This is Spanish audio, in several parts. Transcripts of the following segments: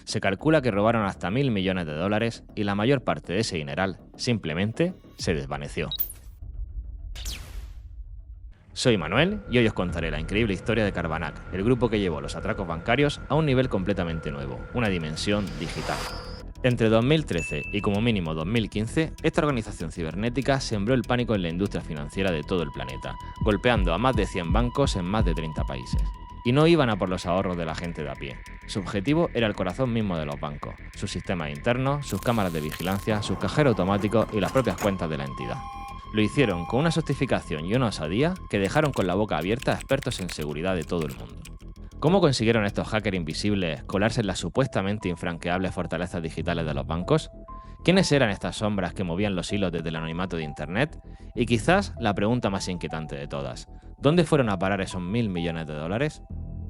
Se calcula que robaron hasta 1.000 millones de dólares y la mayor parte de ese dineral simplemente se desvaneció. Soy Manuel y hoy os contaré la increíble historia de Carbanak, el grupo que llevó los atracos bancarios a un nivel completamente nuevo, una dimensión digital. Entre 2013 y como mínimo 2015, esta organización cibernética sembró el pánico en la industria financiera de todo el planeta, golpeando a más de 100 bancos en más de 30 países. Y no iban a por los ahorros de la gente de a pie. Su objetivo era el corazón mismo de los bancos, sus sistemas internos, sus cámaras de vigilancia, sus cajeros automáticos y las propias cuentas de la entidad. Lo hicieron con una sofisticación y una osadía que dejaron con la boca abierta a expertos en seguridad de todo el mundo. ¿Cómo consiguieron estos hackers invisibles colarse en las supuestamente infranqueables fortalezas digitales de los bancos? ¿Quiénes eran estas sombras que movían los hilos desde el anonimato de Internet? Y quizás la pregunta más inquietante de todas, ¿dónde fueron a parar esos 1.000 millones de dólares?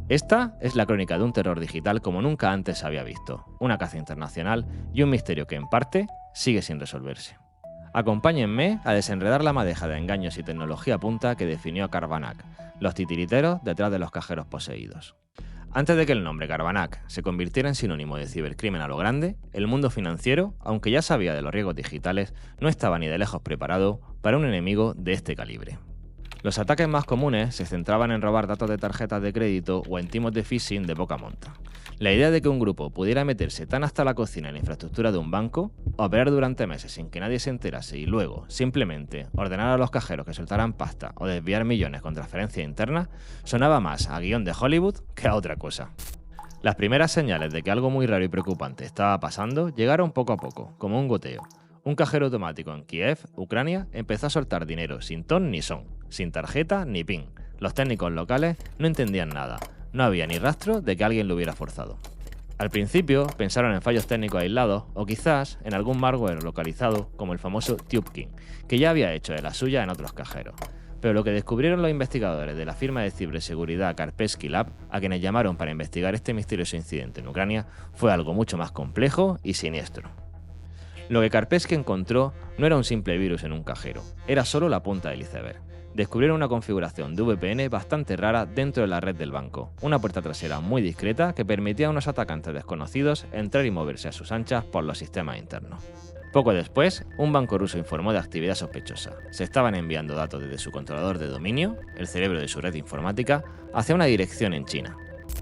Esta es la crónica de un terror digital como nunca antes se había visto, una caza internacional y un misterio que en parte sigue sin resolverse. Acompáñenme a desenredar la madeja de engaños y tecnología punta que definió a Carbanak, los titiriteros detrás de los cajeros poseídos. Antes de que el nombre Carbanak se convirtiera en sinónimo de cibercrimen a lo grande, el mundo financiero, aunque ya sabía de los riesgos digitales, no estaba ni de lejos preparado para un enemigo de este calibre. Los ataques más comunes se centraban en robar datos de tarjetas de crédito o en timos de phishing de poca monta. La idea de que un grupo pudiera meterse tan hasta la cocina en la infraestructura de un banco, operar durante meses sin que nadie se enterase y luego, simplemente, ordenar a los cajeros que soltaran pasta o desviar millones con transferencias internas, sonaba más a guión de Hollywood que a otra cosa. Las primeras señales de que algo muy raro y preocupante estaba pasando llegaron poco a poco, como un goteo. Un cajero automático en Kiev, Ucrania, empezó a soltar dinero sin ton ni son, sin tarjeta ni PIN. Los técnicos locales no entendían nada. No había ni rastro de que alguien lo hubiera forzado. Al principio pensaron en fallos técnicos aislados o quizás en algún malware localizado como el famoso TubeKing, que ya había hecho de la suya en otros cajeros. Pero lo que descubrieron los investigadores de la firma de ciberseguridad Kaspersky Lab, a quienes llamaron para investigar este misterioso incidente en Ucrania, fue algo mucho más complejo y siniestro. Lo que Kaspersky encontró no era un simple virus en un cajero, era solo la punta del iceberg. Descubrieron una configuración de VPN bastante rara dentro de la red del banco, una puerta trasera muy discreta que permitía a unos atacantes desconocidos entrar y moverse a sus anchas por los sistemas internos. Poco después, un banco ruso informó de actividad sospechosa. Se estaban enviando datos desde su controlador de dominio, el cerebro de su red informática, hacia una dirección en China.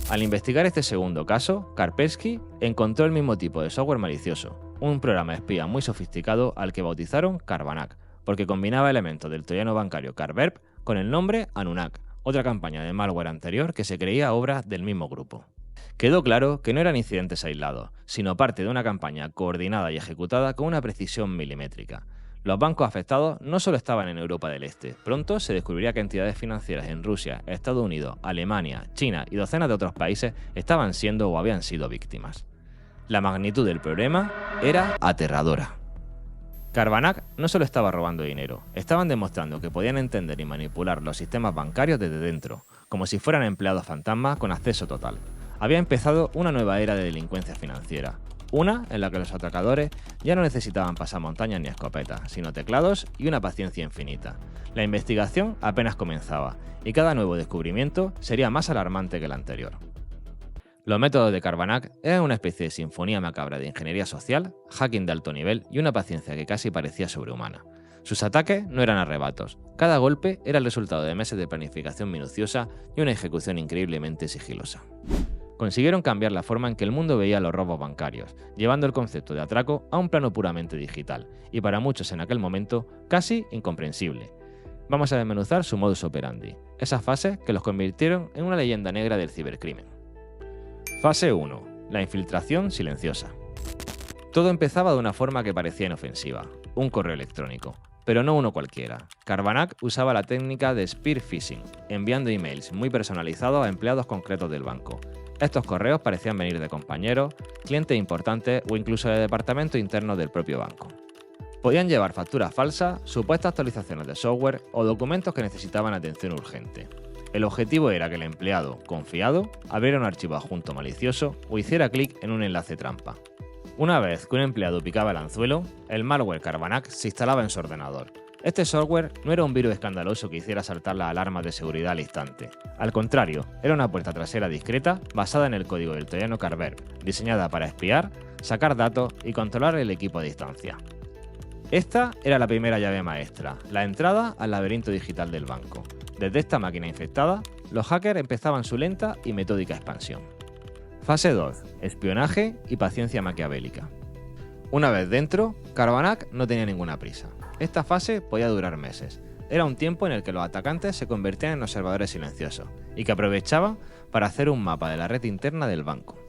Al investigar este segundo caso, Kaspersky encontró el mismo tipo de software malicioso, un programa espía muy sofisticado al que bautizaron Carbanak, porque combinaba elementos del troyano bancario Carverb con el nombre Anunak, otra campaña de malware anterior que se creía obra del mismo grupo. Quedó claro que no eran incidentes aislados, sino parte de una campaña coordinada y ejecutada con una precisión milimétrica. Los bancos afectados no solo estaban en Europa del Este, pronto se descubriría que entidades financieras en Rusia, Estados Unidos, Alemania, China y docenas de otros países estaban siendo o habían sido víctimas. La magnitud del problema era aterradora. Carbanak no solo estaba robando dinero, estaban demostrando que podían entender y manipular los sistemas bancarios desde dentro, como si fueran empleados fantasmas con acceso total. Había empezado una nueva era de delincuencia financiera, una en la que los atracadores ya no necesitaban pasamontañas ni escopetas, sino teclados y una paciencia infinita. La investigación apenas comenzaba, y cada nuevo descubrimiento sería más alarmante que el anterior. Los métodos de Carbanak eran una especie de sinfonía macabra de ingeniería social, hacking de alto nivel y una paciencia que casi parecía sobrehumana. Sus ataques no eran arrebatos, cada golpe era el resultado de meses de planificación minuciosa y una ejecución increíblemente sigilosa. Consiguieron cambiar la forma en que el mundo veía los robos bancarios, llevando el concepto de atraco a un plano puramente digital, y para muchos en aquel momento casi incomprensible. Vamos a desmenuzar su modus operandi, esas fases que los convirtieron en una leyenda negra del cibercrimen. Fase 1. La infiltración silenciosa. Todo empezaba de una forma que parecía inofensiva, un correo electrónico, pero no uno cualquiera. Carbanak usaba la técnica de spear phishing, enviando emails muy personalizados a empleados concretos del banco. Estos correos parecían venir de compañeros, clientes importantes o incluso de departamentos internos del propio banco. Podían llevar facturas falsas, supuestas actualizaciones de software o documentos que necesitaban atención urgente. El objetivo era que el empleado, confiado, abriera un archivo adjunto malicioso o hiciera clic en un enlace trampa. Una vez que un empleado picaba el anzuelo, el malware Carbanak se instalaba en su ordenador. Este software no era un virus escandaloso que hiciera saltar las alarmas de seguridad al instante. Al contrario, era una puerta trasera discreta basada en el código del troyano Carver, diseñada para espiar, sacar datos y controlar el equipo a distancia. Esta era la primera llave maestra, la entrada al laberinto digital del banco. Desde esta máquina infectada, los hackers empezaban su lenta y metódica expansión. Fase 2. Espionaje y paciencia maquiavélica. Una vez dentro, Carbanak no tenía ninguna prisa. Esta fase podía durar meses. Era un tiempo en el que los atacantes se convertían en observadores silenciosos y que aprovechaban para hacer un mapa de la red interna del banco.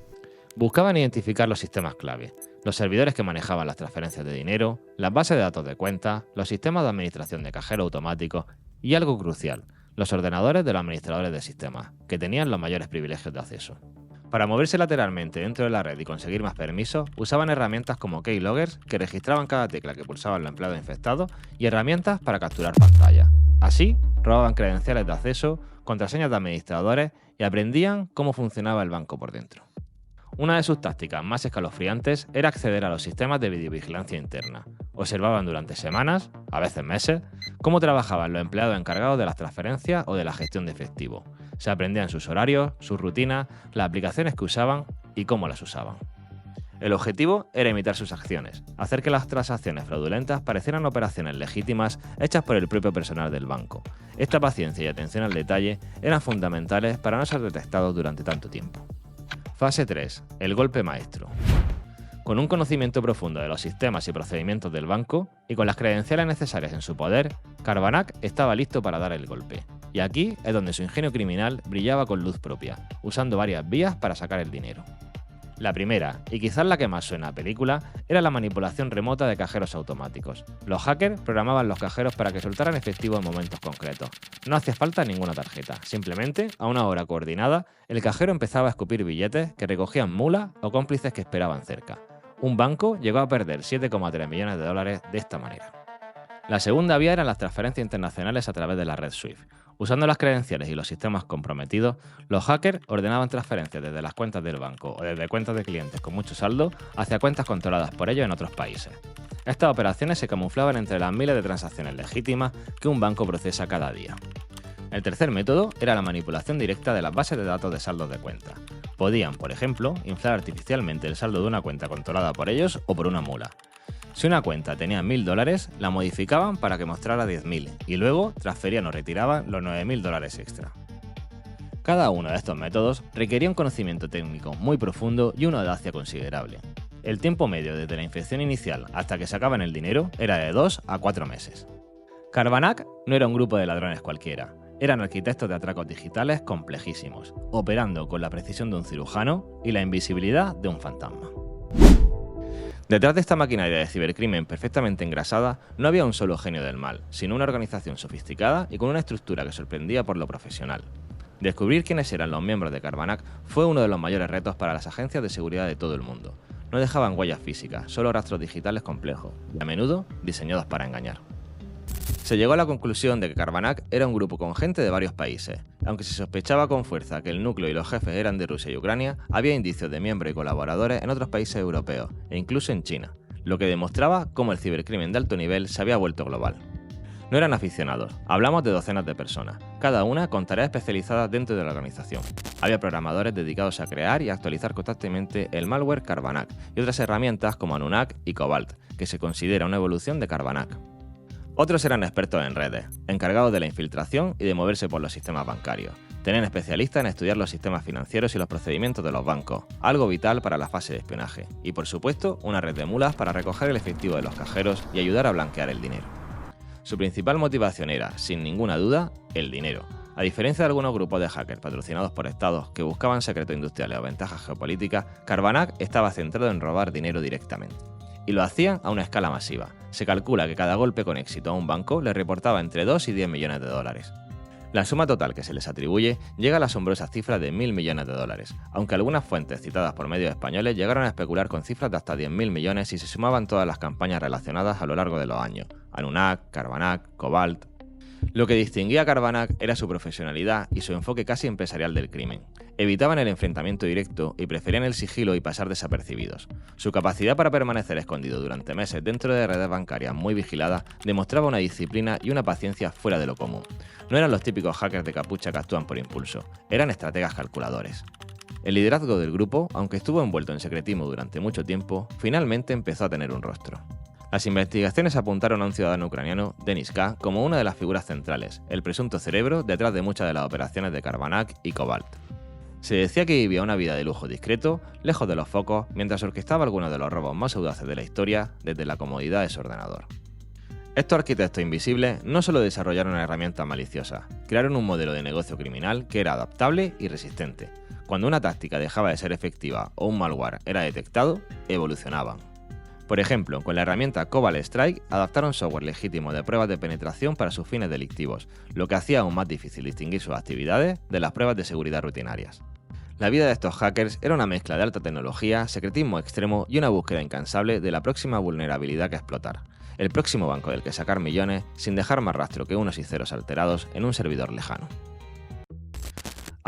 Buscaban identificar los sistemas clave, los servidores que manejaban las transferencias de dinero, las bases de datos de cuentas, los sistemas de administración de cajero automático y algo crucial, los ordenadores de los administradores de sistemas, que tenían los mayores privilegios de acceso. Para moverse lateralmente dentro de la red y conseguir más permisos, usaban herramientas como keyloggers que registraban cada tecla que pulsaban los empleados infectados y herramientas para capturar pantallas. Así, robaban credenciales de acceso, contraseñas de administradores y aprendían cómo funcionaba el banco por dentro. Una de sus tácticas más escalofriantes era acceder a los sistemas de videovigilancia interna. Observaban durante semanas, a veces meses, cómo trabajaban los empleados encargados de las transferencias o de la gestión de efectivo. Se aprendían sus horarios, sus rutinas, las aplicaciones que usaban y cómo las usaban. El objetivo era imitar sus acciones, hacer que las transacciones fraudulentas parecieran operaciones legítimas hechas por el propio personal del banco. Esta paciencia y atención al detalle eran fundamentales para no ser detectados durante tanto tiempo. Fase 3. El golpe maestro. Con un conocimiento profundo de los sistemas y procedimientos del banco y con las credenciales necesarias en su poder, Carbanak estaba listo para dar el golpe. Y aquí es donde su ingenio criminal brillaba con luz propia, usando varias vías para sacar el dinero. La primera, y quizás la que más suena a película, era la manipulación remota de cajeros automáticos. Los hackers programaban los cajeros para que soltaran efectivo en momentos concretos. No hacía falta ninguna tarjeta, simplemente, a una hora coordinada, el cajero empezaba a escupir billetes que recogían mulas o cómplices que esperaban cerca. Un banco llegó a perder 7,3 millones de dólares de esta manera. La segunda vía eran las transferencias internacionales a través de la red SWIFT. Usando las credenciales y los sistemas comprometidos, los hackers ordenaban transferencias desde las cuentas del banco o desde cuentas de clientes con mucho saldo hacia cuentas controladas por ellos en otros países. Estas operaciones se camuflaban entre las miles de transacciones legítimas que un banco procesa cada día. El tercer método era la manipulación directa de las bases de datos de saldos de cuenta. Podían, por ejemplo, inflar artificialmente el saldo de una cuenta controlada por ellos o por una mula. Si una cuenta tenía $1.000, la modificaban para que mostrara 10.000 y luego transferían o retiraban los 9.000 dólares extra. Cada uno de estos métodos requería un conocimiento técnico muy profundo y una audacia considerable. El tiempo medio desde la infección inicial hasta que sacaban el dinero era de 2 a 4 meses. Carbanak no era un grupo de ladrones cualquiera, eran arquitectos de atracos digitales complejísimos, operando con la precisión de un cirujano y la invisibilidad de un fantasma. Detrás de esta maquinaria de cibercrimen perfectamente engrasada no había un solo genio del mal, sino una organización sofisticada y con una estructura que sorprendía por lo profesional. Descubrir quiénes eran los miembros de Carbanak fue uno de los mayores retos para las agencias de seguridad de todo el mundo. No dejaban huellas físicas, solo rastros digitales complejos, y a menudo diseñados para engañar. Se llegó a la conclusión de que Carbanak era un grupo con gente de varios países. Aunque se sospechaba con fuerza que el núcleo y los jefes eran de Rusia y Ucrania, había indicios de miembros y colaboradores en otros países europeos, e incluso en China, lo que demostraba cómo el cibercrimen de alto nivel se había vuelto global. No eran aficionados, hablamos de docenas de personas, cada una con tareas especializadas dentro de la organización. Había programadores dedicados a crear y actualizar constantemente el malware Carbanak y otras herramientas como Anunak y Cobalt, que se considera una evolución de Carbanak. Otros eran expertos en redes, encargados de la infiltración y de moverse por los sistemas bancarios. Tenían especialistas en estudiar los sistemas financieros y los procedimientos de los bancos, algo vital para la fase de espionaje. Y por supuesto, una red de mulas para recoger el efectivo de los cajeros y ayudar a blanquear el dinero. Su principal motivación era, sin ninguna duda, el dinero. A diferencia de algunos grupos de hackers patrocinados por estados que buscaban secretos industriales o ventajas geopolíticas, Carbanak estaba centrado en robar dinero directamente. Y lo hacían a una escala masiva. Se calcula que cada golpe con éxito a un banco le reportaba entre 2 y 10 millones de dólares. La suma total que se les atribuye llega a la asombrosa cifra de 1.000 millones de dólares, aunque algunas fuentes citadas por medios españoles llegaron a especular con cifras de hasta 10.000 millones si se sumaban todas las campañas relacionadas a lo largo de los años: Anunak, Carbanak, Cobalt. Lo que distinguía a Carbanak era su profesionalidad y su enfoque casi empresarial del crimen. Evitaban el enfrentamiento directo y preferían el sigilo y pasar desapercibidos. Su capacidad para permanecer escondido durante meses dentro de redes bancarias muy vigiladas demostraba una disciplina y una paciencia fuera de lo común. No eran los típicos hackers de capucha que actúan por impulso, eran estrategas calculadores. El liderazgo del grupo, aunque estuvo envuelto en secretismo durante mucho tiempo, finalmente empezó a tener un rostro. Las investigaciones apuntaron a un ciudadano ucraniano, Denis K., como una de las figuras centrales, el presunto cerebro detrás de muchas de las operaciones de Karbanak y Cobalt. Se decía que vivía una vida de lujo discreto, lejos de los focos, mientras orquestaba algunos de los robos más audaces de la historia desde la comodidad de su ordenador. Estos arquitectos invisibles no solo desarrollaron herramientas maliciosas, crearon un modelo de negocio criminal que era adaptable y resistente. Cuando una táctica dejaba de ser efectiva o un malware era detectado, evolucionaban. Por ejemplo, con la herramienta Cobalt Strike adaptaron software legítimo de pruebas de penetración para sus fines delictivos, lo que hacía aún más difícil distinguir sus actividades de las pruebas de seguridad rutinarias. La vida de estos hackers era una mezcla de alta tecnología, secretismo extremo y una búsqueda incansable de la próxima vulnerabilidad que explotar, el próximo banco del que sacar millones sin dejar más rastro que unos y ceros alterados en un servidor lejano.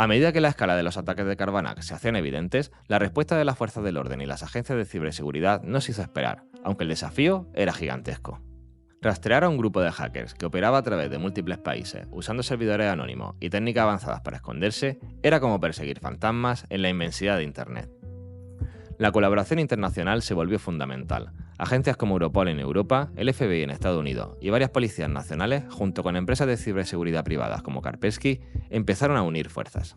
A medida que la escala de los ataques de Karbanak se hacían evidentes, la respuesta de las fuerzas del orden y las agencias de ciberseguridad no se hizo esperar, aunque el desafío era gigantesco. Rastrear a un grupo de hackers que operaba a través de múltiples países, usando servidores anónimos y técnicas avanzadas para esconderse, era como perseguir fantasmas en la inmensidad de Internet. La colaboración internacional se volvió fundamental. Agencias como Europol en Europa, el FBI en Estados Unidos y varias policías nacionales, junto con empresas de ciberseguridad privadas como Kaspersky, empezaron a unir fuerzas.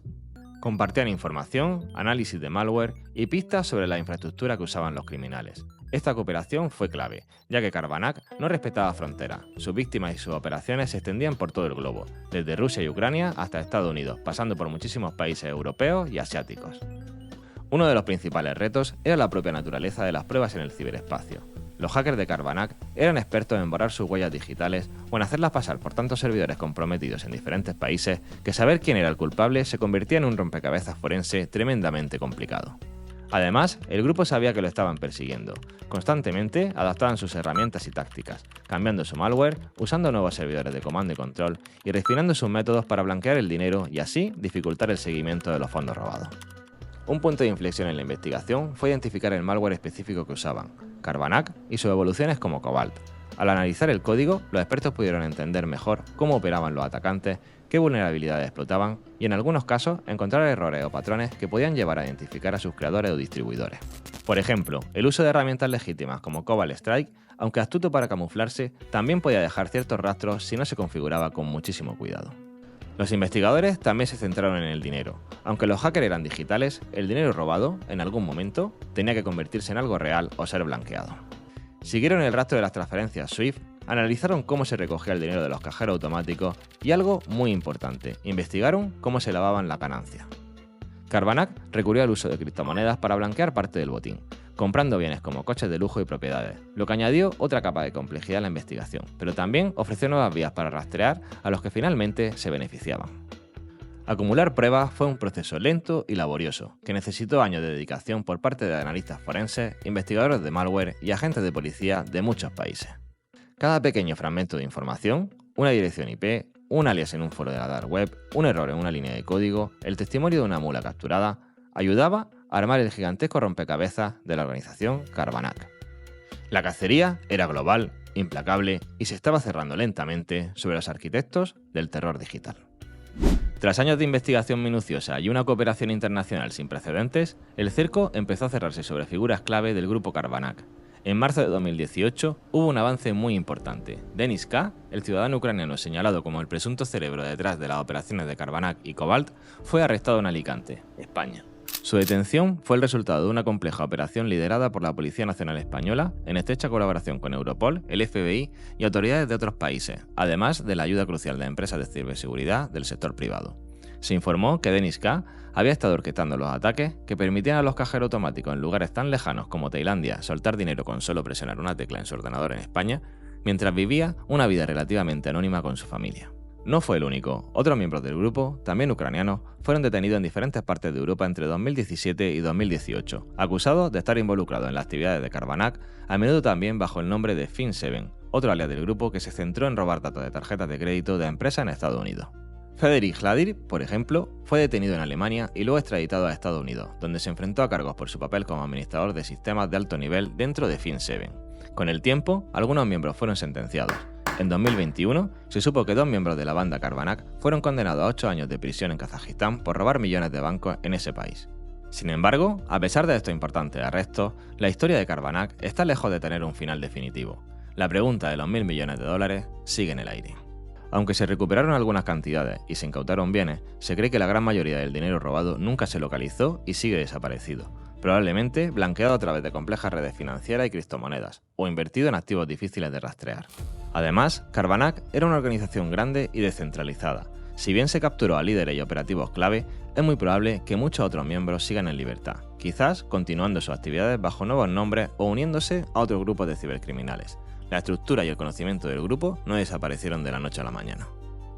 Compartían información, análisis de malware y pistas sobre la infraestructura que usaban los criminales. Esta cooperación fue clave, ya que Karbanak no respetaba fronteras. Sus víctimas y sus operaciones se extendían por todo el globo, desde Rusia y Ucrania hasta Estados Unidos, pasando por muchísimos países europeos y asiáticos. Uno de los principales retos era la propia naturaleza de las pruebas en el ciberespacio. Los hackers de Karbanak eran expertos en borrar sus huellas digitales o en hacerlas pasar por tantos servidores comprometidos en diferentes países que saber quién era el culpable se convertía en un rompecabezas forense tremendamente complicado. Además, el grupo sabía que lo estaban persiguiendo. Constantemente adaptaban sus herramientas y tácticas, cambiando su malware, usando nuevos servidores de comando y control y refinando sus métodos para blanquear el dinero y así dificultar el seguimiento de los fondos robados. Un punto de inflexión en la investigación fue identificar el malware específico que usaban, Karbanak y sus evoluciones como Cobalt. Al analizar el código, los expertos pudieron entender mejor cómo operaban los atacantes, qué vulnerabilidades explotaban y en algunos casos encontrar errores o patrones que podían llevar a identificar a sus creadores o distribuidores. Por ejemplo, el uso de herramientas legítimas como Cobalt Strike, aunque astuto para camuflarse, también podía dejar ciertos rastros si no se configuraba con muchísimo cuidado. Los investigadores también se centraron en el dinero. Aunque los hackers eran digitales, el dinero robado, en algún momento, tenía que convertirse en algo real o ser blanqueado. Siguieron el rastro de las transferencias SWIFT, analizaron cómo se recogía el dinero de los cajeros automáticos y algo muy importante, investigaron cómo se lavaban la ganancia. Karbanak recurrió al uso de criptomonedas para blanquear parte del botín, comprando bienes como coches de lujo y propiedades, lo que añadió otra capa de complejidad a la investigación, pero también ofreció nuevas vías para rastrear a los que finalmente se beneficiaban. Acumular pruebas fue un proceso lento y laborioso, que necesitó años de dedicación por parte de analistas forenses, investigadores de malware y agentes de policía de muchos países. Cada pequeño fragmento de información, una dirección IP, un alias en un foro de la dark web, un error en una línea de código, el testimonio de una mula capturada, ayudaba a armar el gigantesco rompecabezas de la organización Karbanak. La cacería era global, implacable y se estaba cerrando lentamente sobre los arquitectos del terror digital. Tras años de investigación minuciosa y una cooperación internacional sin precedentes, el cerco empezó a cerrarse sobre figuras clave del grupo Karbanak. En marzo de 2018 hubo un avance muy importante. Denis K., el ciudadano ucraniano señalado como el presunto cerebro detrás de las operaciones de Karbanak y Cobalt, fue arrestado en Alicante, España. Su detención fue el resultado de una compleja operación liderada por la Policía Nacional Española en estrecha colaboración con Europol, el FBI y autoridades de otros países, además de la ayuda crucial de empresas de ciberseguridad del sector privado. Se informó que Denis K. había estado orquestando los ataques que permitían a los cajeros automáticos en lugares tan lejanos como Tailandia soltar dinero con solo presionar una tecla en su ordenador en España, mientras vivía una vida relativamente anónima con su familia. No fue el único. Otros miembros del grupo, también ucranianos, fueron detenidos en diferentes partes de Europa entre 2017 y 2018, acusados de estar involucrados en las actividades de Karbanak, a menudo también bajo el nombre de Fin7, otro alias del grupo que se centró en robar datos de tarjetas de crédito de empresas en Estados Unidos. Friedrich Gladir, por ejemplo, fue detenido en Alemania y luego extraditado a Estados Unidos, donde se enfrentó a cargos por su papel como administrador de sistemas de alto nivel dentro de Fin7. Con el tiempo, algunos miembros fueron sentenciados. En 2021, se supo que 2 miembros de la banda Carbanak fueron condenados a 8 años de prisión en Kazajistán por robar millones de bancos en ese país. Sin embargo, a pesar de estos importantes arrestos, la historia de Carbanak está lejos de tener un final definitivo. La pregunta de los $1.000 millones sigue en el aire. Aunque se recuperaron algunas cantidades y se incautaron bienes, se cree que la gran mayoría del dinero robado nunca se localizó y sigue desaparecido, probablemente blanqueado a través de complejas redes financieras y criptomonedas, o invertido en activos difíciles de rastrear. Además, Carbanak era una organización grande y descentralizada. Si bien se capturó a líderes y operativos clave, es muy probable que muchos otros miembros sigan en libertad, quizás continuando sus actividades bajo nuevos nombres o uniéndose a otros grupos de cibercriminales. La estructura y el conocimiento del grupo no desaparecieron de la noche a la mañana.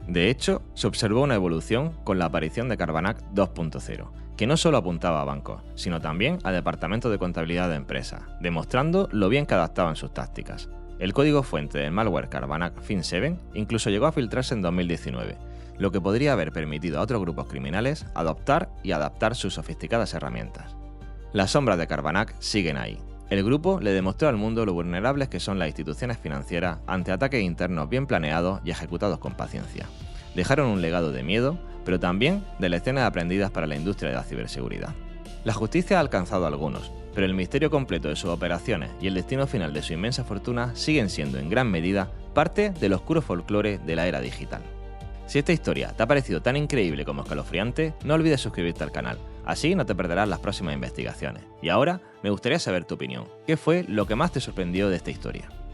De hecho, se observó una evolución con la aparición de Carbanak 2.0, que no solo apuntaba a bancos, sino también a departamentos de contabilidad de empresas, demostrando lo bien que adaptaban sus tácticas. El código fuente del malware Carbanak Fin7 incluso llegó a filtrarse en 2019, lo que podría haber permitido a otros grupos criminales adoptar y adaptar sus sofisticadas herramientas. Las sombras de Carbanak siguen ahí. El grupo le demostró al mundo lo vulnerables que son las instituciones financieras ante ataques internos bien planeados y ejecutados con paciencia. Dejaron un legado de miedo, pero también de lecciones aprendidas para la industria de la ciberseguridad. La justicia ha alcanzado a algunos, pero el misterio completo de sus operaciones y el destino final de su inmensa fortuna siguen siendo en gran medida parte del oscuro folclore de la era digital. Si esta historia te ha parecido tan increíble como escalofriante, no olvides suscribirte al canal, así no te perderás las próximas investigaciones. Y ahora, me gustaría saber tu opinión. ¿Qué fue lo que más te sorprendió de esta historia?